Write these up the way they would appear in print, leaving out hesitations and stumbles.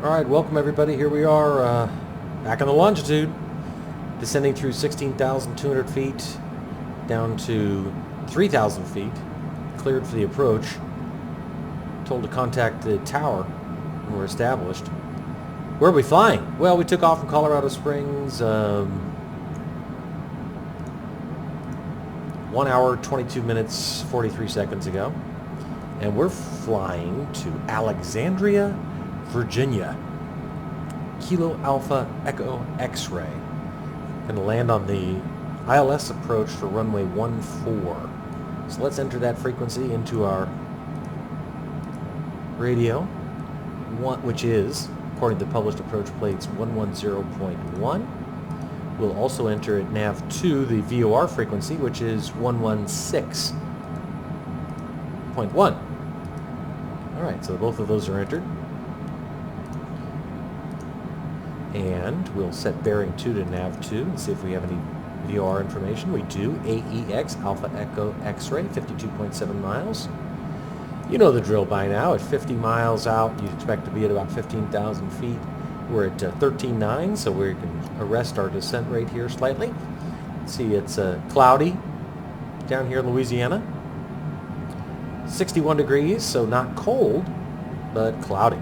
Alright, welcome everybody. Here we are back on the Longitude, descending through 16,200 feet down to 3,000 feet, cleared for the approach. Told to contact the tower when we're established. Where are we flying? Well, we took off from Colorado Springs 1 hour, 22 minutes, 43 seconds ago. And we're flying to Alexandria, Virginia. Kilo Alpha Echo X-ray. Going to land on the ILS approach for runway 14. So let's enter that frequency into our radio, which is, according to published approach plates, 110.1. We'll also enter at nav 2 the VOR frequency, which is 116.1. Alright, so both of those are entered. And we'll set bearing 2 to nav 2 and see if we have any VOR information. We do. AEX, Alpha Echo X-ray, 52.7 miles. You know the drill by now. At 50 miles out, you expect to be at about 15,000 feet. We're at 13.9, so we can arrest our descent rate here slightly. See, it's cloudy down here in Louisiana. 61 degrees, so not cold, but cloudy.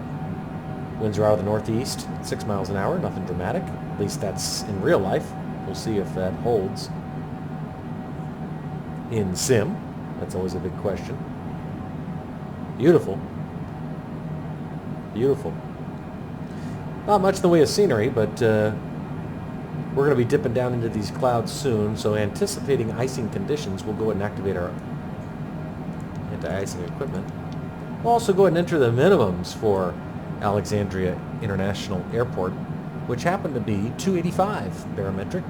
Winds are out of the northeast, 6 miles an hour, nothing dramatic. At least that's in real life. We'll see if that holds in sim. That's always a big question. Beautiful. Beautiful. Not much in the way of scenery, but we're going to be dipping down into these clouds soon, so anticipating icing conditions, we'll go ahead and activate our anti-icing equipment. We'll also go ahead and enter the minimums for Alexandria International Airport, which happened to be 285 barometric.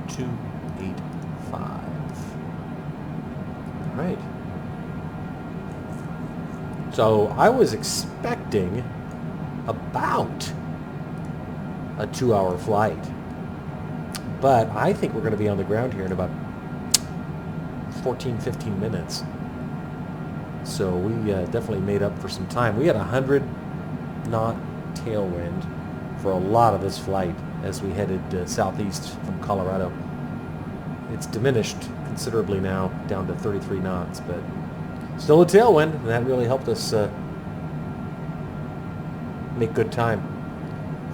285. All right. So I was expecting about a 2-hour flight, but I think we're going to be on the ground here in about 14-15 minutes. So we definitely made up for some time. We had a 100-knot tailwind for a lot of this flight as we headed southeast from Colorado. It's diminished considerably now, down to 33 knots, but still a tailwind, and that really helped us make good time.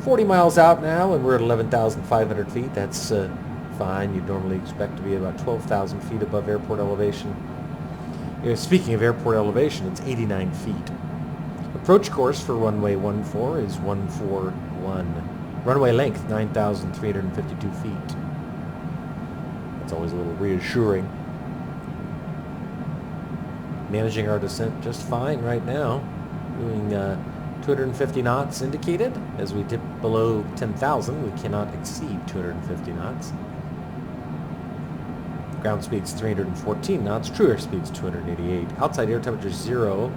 40 miles out now, and we're at 11,500 feet. That's fine. You'd normally expect to be about 12,000 feet above airport elevation. Speaking of airport elevation, it's 89 feet. Approach course for runway 14 is 141. Runway length, 9,352 feet. That's always a little reassuring. Managing our descent just fine right now. Doing 250 knots indicated. As we dip below 10,000, we cannot exceed 250 knots. Ground speed's 314 knots, true air speed's 288. Outside air temperature 0,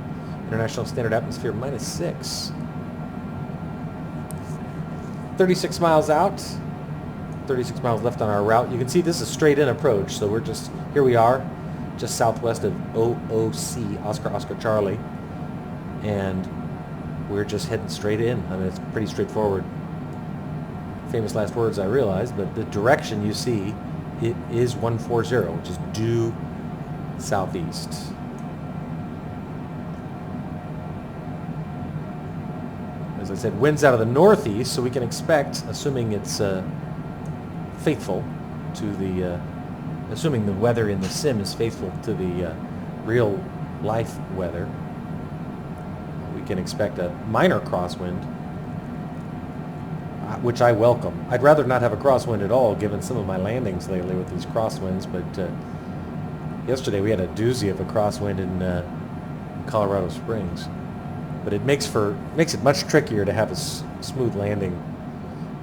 international standard atmosphere -6. 36 miles out, 36 miles left on our route. You can see this is straight in approach, so we're just, here we are, just southwest of OOC, Oscar Charlie, and we're just heading straight in. I mean, it's pretty straightforward. Famous last words, I realize, but the direction you see, it is 140, which is due southeast. As I said, winds out of the northeast, so we can expect, assuming it's faithful to the, assuming the weather in the sim is faithful to the real life weather, we can expect a minor crosswind, which I welcome. I'd rather not have a crosswind at all, given some of my landings lately with these crosswinds, but yesterday we had a doozy of a crosswind in Colorado Springs. But it makes it much trickier to have a smooth landing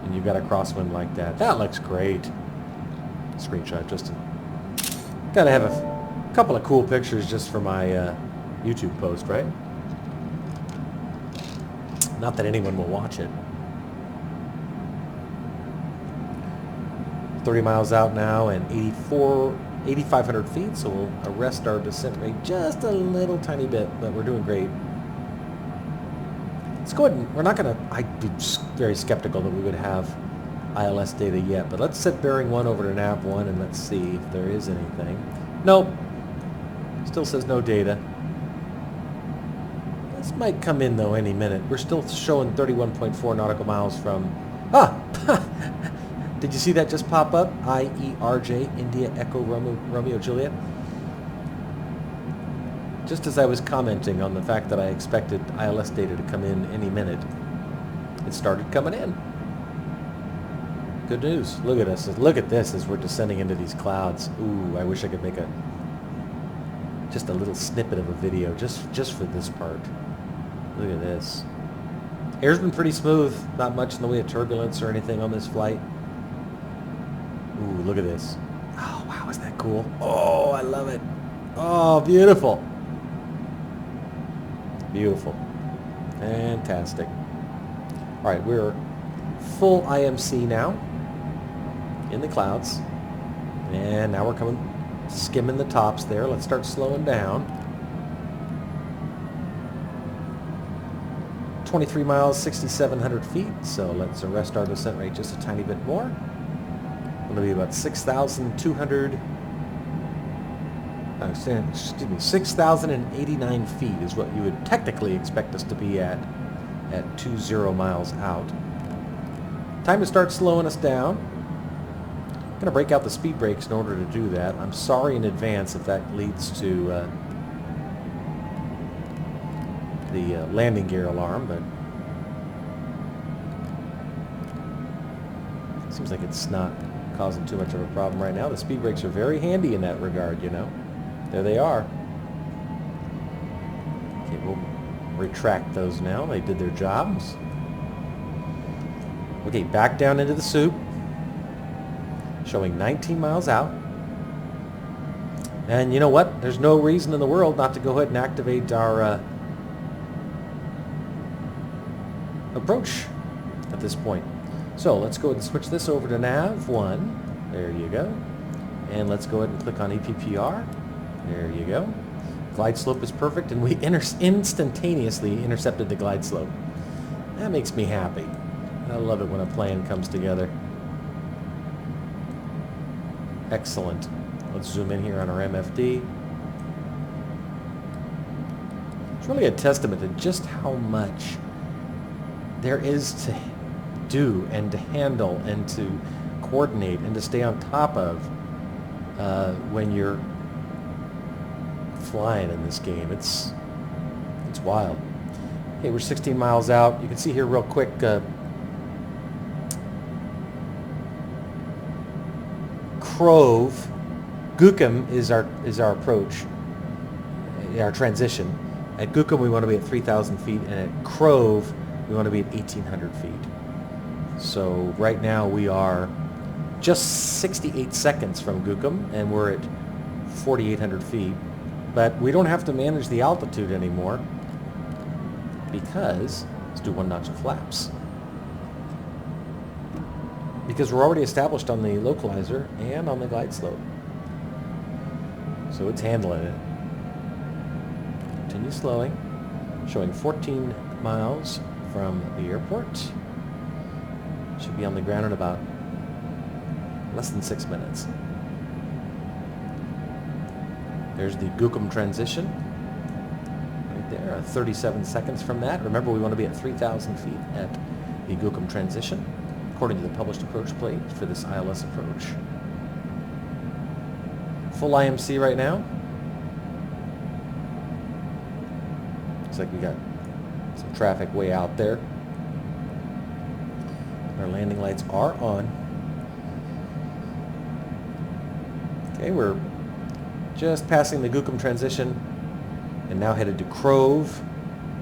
when you've got a crosswind like that. That looks great. Screenshot, just to gotta have a couple of cool pictures just for my YouTube post, right? Not that anyone will watch it. 30 miles out now and 8,500 feet, so we'll arrest our descent rate just a little tiny bit, but we're doing great. Let's go ahead and, we're not going to, I'd be very skeptical that we would have ILS data yet, but let's set bearing 1 over to nav 1 and let's see if there is anything. Nope. Still says no data. This might come in though any minute. We're still showing 31.4 nautical miles from, did you see that just pop up? IERJ, India Echo Romeo Juliet. Just as I was commenting on the fact that I expected ILS data to come in any minute, it started coming in. Good news. Look at us. Look at this as we're descending into these clouds. Ooh, I wish I could make just a little snippet of a video just for this part. Look at this. Air's been pretty smooth. Not much in the way of turbulence or anything on this flight. Ooh, look at this. Oh, wow, is that cool? Oh, I love it. Oh, beautiful. Beautiful. Fantastic. All right, we're full IMC now in the clouds. And now we're skimming the tops there. Let's start slowing down. 23 miles, 6,700 feet. So let's arrest our descent rate just a tiny bit more. It'll be about 6,200. Excuse me, 6,089 feet is what you would technically expect us to be at 20 miles out. Time to start slowing us down. I'm going to break out the speed brakes in order to do that. I'm sorry in advance if that leads to the landing gear alarm, but it seems like it's not causing too much of a problem right now. The speed brakes are very handy in that regard, you know. There they are. Okay, we'll retract those now. They did their jobs. Okay, back down into the soup. Showing 19 miles out. And you know what? There's no reason in the world not to go ahead and activate our approach at this point. So let's go ahead and switch this over to nav 1. There you go. And let's go ahead and click on EPPR. There you go. Glide slope is perfect, and we instantaneously intercepted the glide slope. That makes me happy. I love it when a plan comes together. Excellent. Let's zoom in here on our MFD. It's really a testament to just how much there is to do and to handle and to coordinate and to stay on top of when you're flying in this game. It's wild. Okay, we're 16 miles out. You can see here real quick Gukum is our approach, our transition. At Gukum we want to be at 3,000 feet, and at Crove we want to be at 1,800 feet. So right now we are just 68 seconds from Gukum, and we're at 4,800 feet. But we don't have to manage the altitude anymore because, let's do 1 notch of flaps. Because we're already established on the localizer and on the glide slope. So it's handling it. Continue slowing. Showing 14 miles from the airport. Should be on the ground in about less than 6 minutes. There's the Gukum transition. Right there, 37 seconds from that. Remember, we want to be at 3,000 feet at the Gukum transition, according to the published approach plate for this ILS approach. Full IMC right now. Looks like we got some traffic way out there. Our landing lights are on. Okay, we're just passing the Gukum transition and now headed to Crove.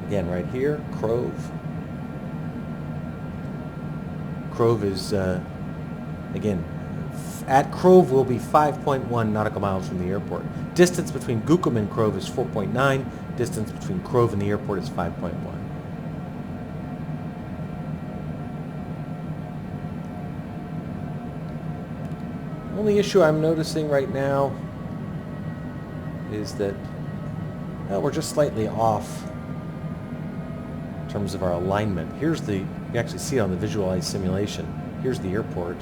Again, right here, Crove. Crove is, again, at Crove will be 5.1 nautical miles from the airport. Distance between Gukum and Crove is 4.9. Distance between Crove and the airport is 5.1. Only issue I'm noticing right now is that, well, we're just slightly off terms of our alignment. Here's the, you actually see it on the visualized simulation. Here's the airport.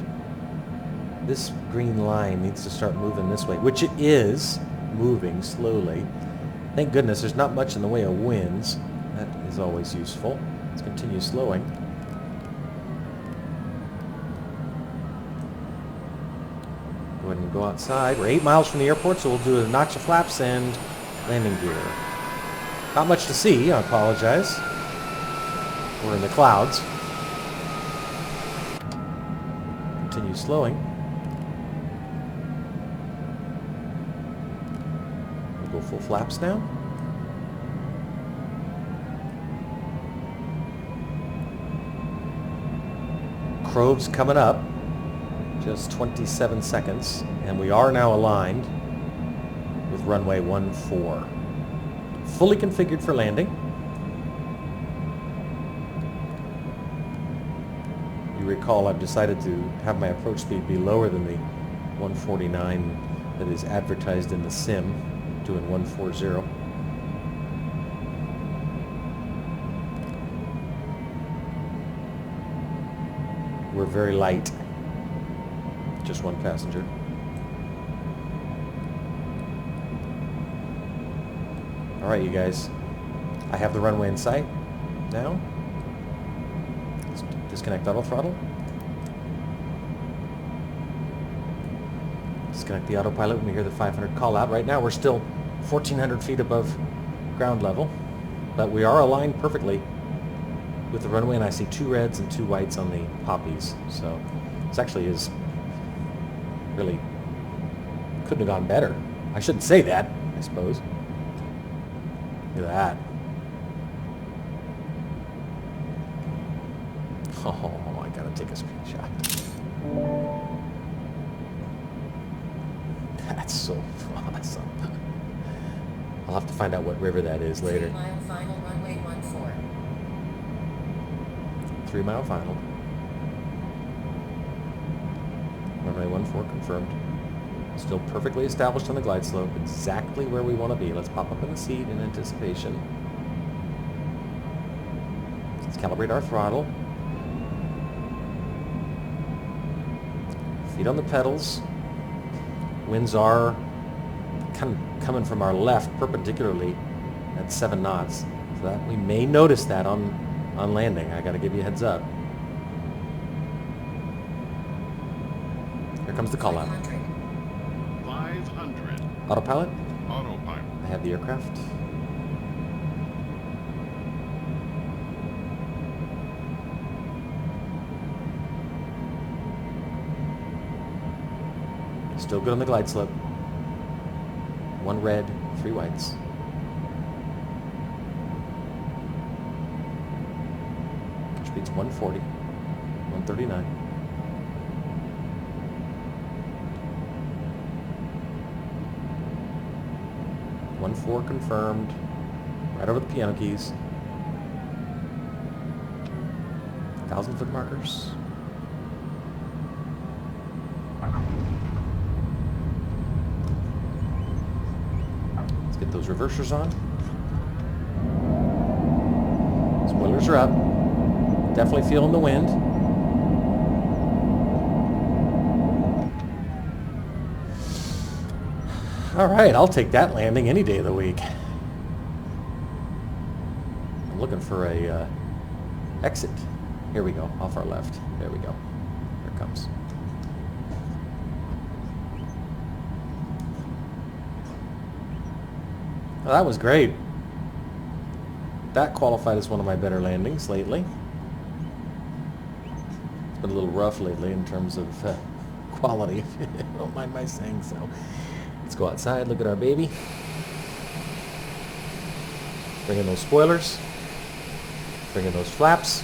This green line needs to start moving this way, which it is moving slowly. Thank goodness there's not much in the way of winds. That is always useful. Let's continue slowing. Go ahead and go outside. We're 8 miles from the airport, so we'll do a notch of flaps and landing gear. Not much to see, I apologize. We're in the clouds. Continue slowing. We'll go full flaps now. Crove's coming up. Just 27 seconds. And we are now aligned with runway 14. Fully configured for landing. You recall I've decided to have my approach speed be lower than the 149 that is advertised in the sim, doing 140. We're very light. Just one passenger. All right, you guys. I have the runway in sight now. Let's disconnect auto throttle. Disconnect the autopilot when we hear the 500 call out. Right now we're still 1,400 feet above ground level, but we are aligned perfectly with the runway, and I see 2 reds and 2 whites on the poppies. So this actually is really couldn't have gone better. I shouldn't say that, I suppose. Look at that. Oh, I gotta take a screenshot. That's so awesome. I'll have to find out what river that is later. 3 mile final, runway 14. 3 mile final. Runway 14 confirmed. Still perfectly established on the glide slope, exactly where we want to be. Let's pop up in the seat in anticipation. Let's calibrate our throttle. Feet on the pedals. Winds are kind of coming from our left perpendicularly at 7 knots. So that we may notice that on landing. I got to give you a heads up. Here comes the call out. 500. Autopilot. Autopilot. I have the aircraft. Still good on the glide slope. 1 red, 3 whites. Pitch speed's 140, 139. One 4 confirmed. Right over the piano keys. 1,000-foot markers. Let's get those reversers on. Spoilers are up. Definitely feeling the wind. All right, I'll take that landing any day of the week. I'm looking for a exit. Here we go, off our left. There we go. Here it comes. Well, that was great. That qualified as one of my better landings lately. It's been a little rough lately in terms of quality, if you don't mind my saying so. Let's go outside, look at our baby. Bring in those spoilers. Bring in those flaps.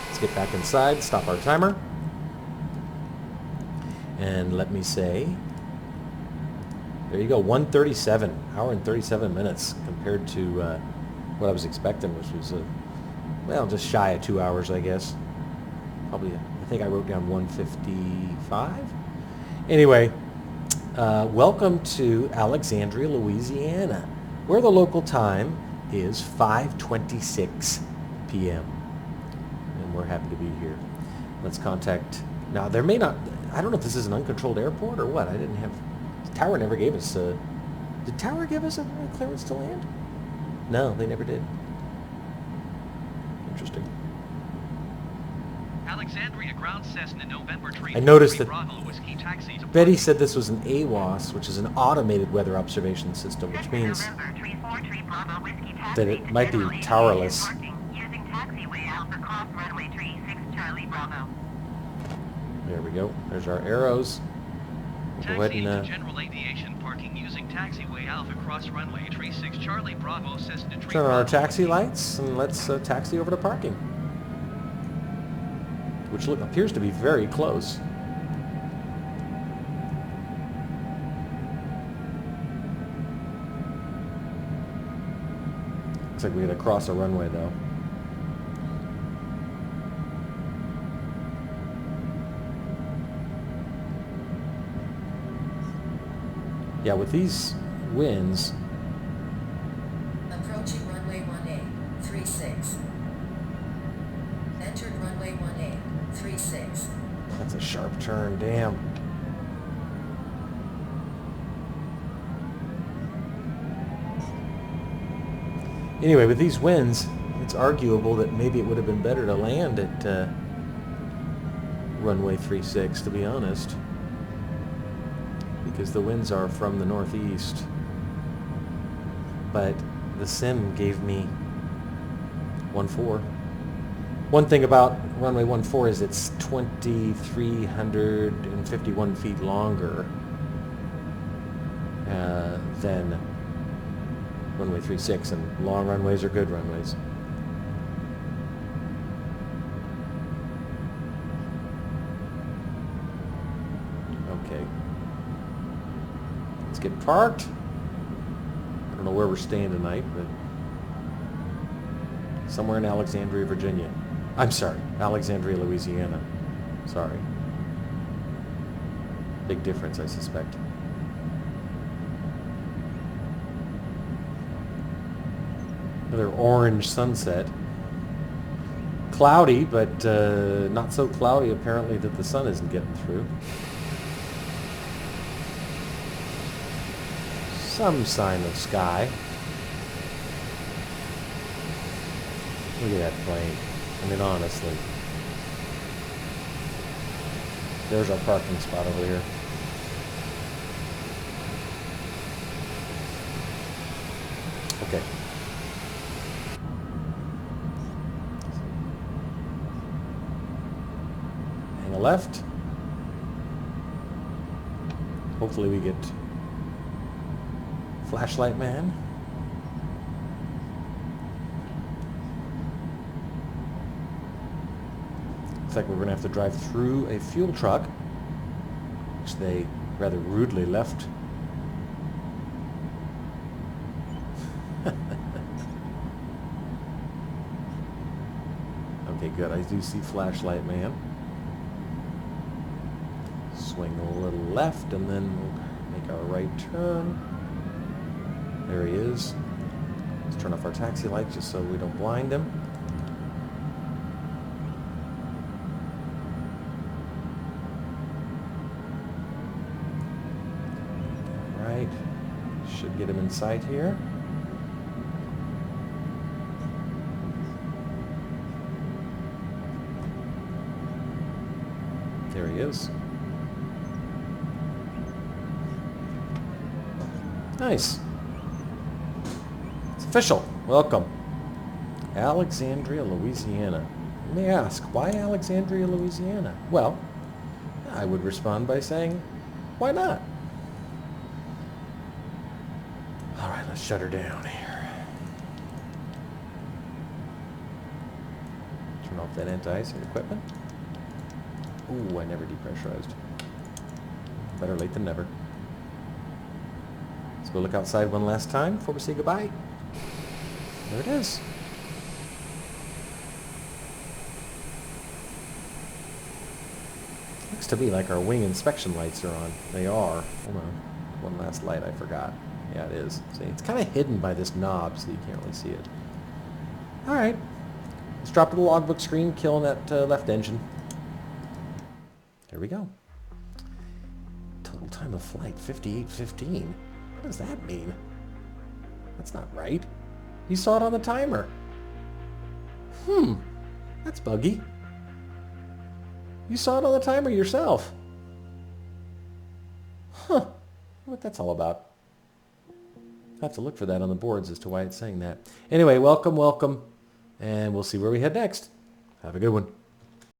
Let's get back inside, stop our timer. And let me say, there you go, 1:37, hour and 37 minutes compared to what I was expecting, which was, well, just shy of 2 hours, I guess. Probably, I think I wrote down 1:55. Anyway, welcome to Alexandria, Louisiana. where the local time is 5:26 p.m. And we're happy to be here. Let's contact... Now, there may not... I don't know if this is an uncontrolled airport or what. I didn't have... Tower never gave us a... Did Tower give us a clearance to land? No, they never did. Interesting. Alexandria ground Cessna November 3. I noticed that Bravo Whiskey taxi to Betty said this was an AWOS, which is an automated weather observation system, which means that it might be towerless. There we go. There's our arrows. We'll go ahead taxi and into general aviation parking using taxiway Alpha Cross runway 36 Charlie Bravo Cessna 3 turn on our Bravo taxi lights and let's taxi over to parking, which appears to be very close. Looks like we gotta cross a runway though. Yeah, with these winds, Approaching runway 18, 36. Entered runway 18, 36. that's a sharp turn, damn. Anyway, with these winds, it's arguable that maybe it would have been better to land at runway 36, to be honest, because the winds are from the northeast. But the sim gave me 14. One thing about runway 14 is it's 2,351 feet longer than runway 36, and long runways are good runways. Okay. Let's get parked. I don't know where we're staying tonight, but somewhere in Alexandria, Virginia. I'm sorry, Alexandria, Louisiana. Sorry. Big difference, I suspect. Another orange sunset. Cloudy, but not so cloudy apparently that the sun isn't getting through. Some sign of sky. Look at that plane. I mean, honestly. There's our parking spot over here. Okay. Hang a left. Hopefully we get flashlight man. Looks like we're going to have to drive through a fuel truck, which they rather rudely left. Okay, good. I do see flashlight man. Swing a little left and then we'll make our right turn. There he is. Let's turn off our taxi light just so we don't blind him. Right. Should get him in sight here. There he is. Nice. It's official. Welcome. Alexandria, Louisiana. You may ask, why Alexandria, Louisiana? Well, I would respond by saying, why not? All right, let's shut her down here. Turn off that anti-icing equipment. Ooh, I never depressurized. Better late than never. Let's go look outside one last time before we say goodbye. There it is. Looks to be like our wing inspection lights are on. They are. Hold on. One last light I forgot. Yeah, it is. See, it's kind of hidden by this knob, so you can't really see it. All right. Let's drop to the logbook screen, killing that left engine. Here we go. Total time of flight, 58:15. What does that mean? That's not right. You saw it on the timer. That's buggy. You saw it on the timer yourself. Huh. What that's all about. I have to look for that on the boards as to why it's saying that. Anyway, welcome, welcome. And we'll see where we head next. Have a good one.